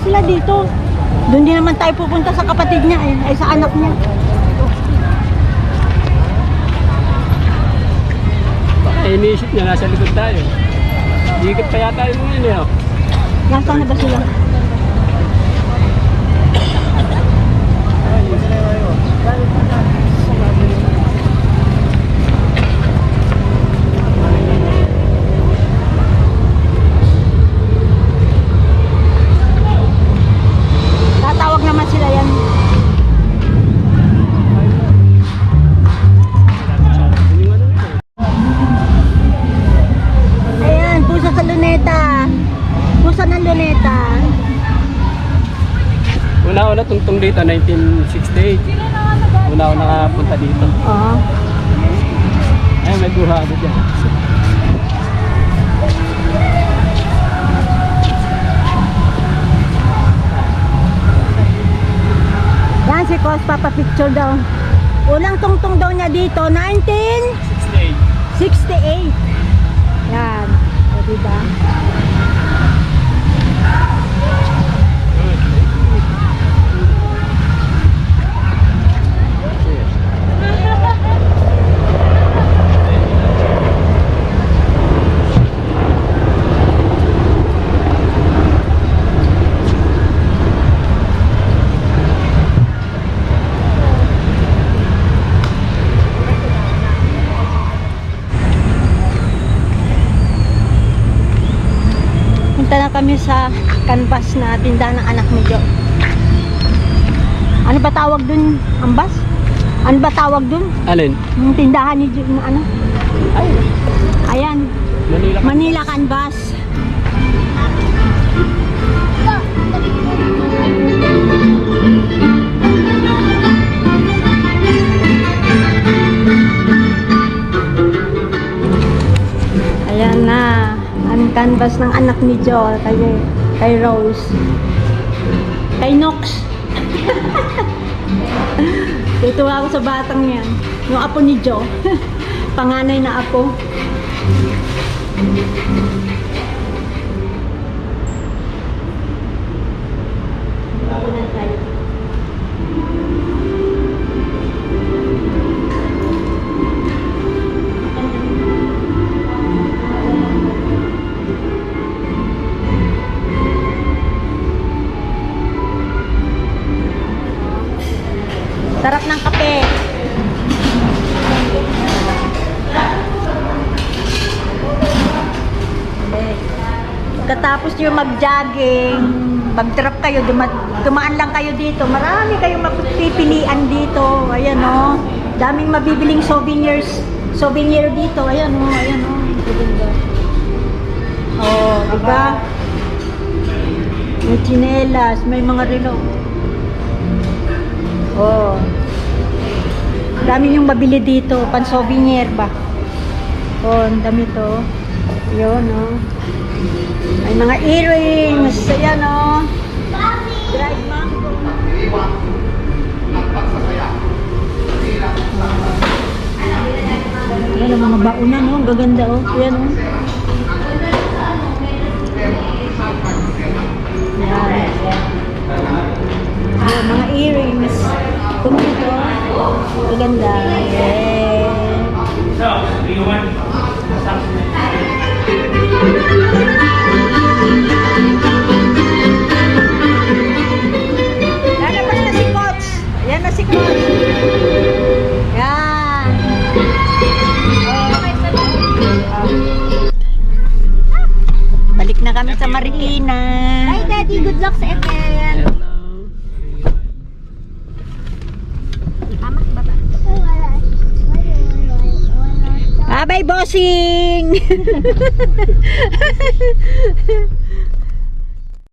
sila dito. Doon din naman tayo pupunta sa kapatid niya eh, ay sa anak niya. Baka iniisip niya, nasa likod tayo. Higit pa yata yung yun eh. Nasaan na ba sila? Tatawag naman sila yan. Ayan, pusa sa luneta. Pusa ng luneta. Una-una tungtong dito, 1968. Una-una nakapunta dito. Oo. Ay, may buha ako dyan. Yan si Kos, papapicture daw. Unang tungtong daw niya dito, 1968. Yan. O, diba? Punta na kami sa canvas na tindahan ng anak ni Jo. Ano ba tawag dun? Ambas? Ano ba tawag dun? Alin? Yung tindahan ni Jo, yung ano? Ay, Ayan, Manila. Manila Canvas. Ayan na, ang canvas ng anak ni Jo, kay Rose. Kay Nox. Tutuwa ako sa batang yan. Yung apo ni Jo. Panganay na apo. Sarap ng kape. Pagkatapos nyo mag-jogging, mag-trap kayo, dumaan lang kayo dito. Marami kayong mapipilian dito. Ayan o. Daming mabibiling souvenir dito. Ayan o. Ayan o. Oh, diba? May chinelas, may mga relo. Oh. Dami yung mabili dito, pan-souvenir ba? Oh, ang dami to. Yun, oh. May mga earrings. Ayan, oh. Dried mango. Ayan, ang mga baunan, oh. Ang gaganda, oh. Ayan, oh. Ayan. Ayan, mga earrings. Kung ito, maganda. Yeah. Lalabas na si Coach. Ayan na si Coach. Yan. Balik na kami sa Marikina. Bye, Daddy. Good luck sa FL. Tama, baba. Bye, bossing!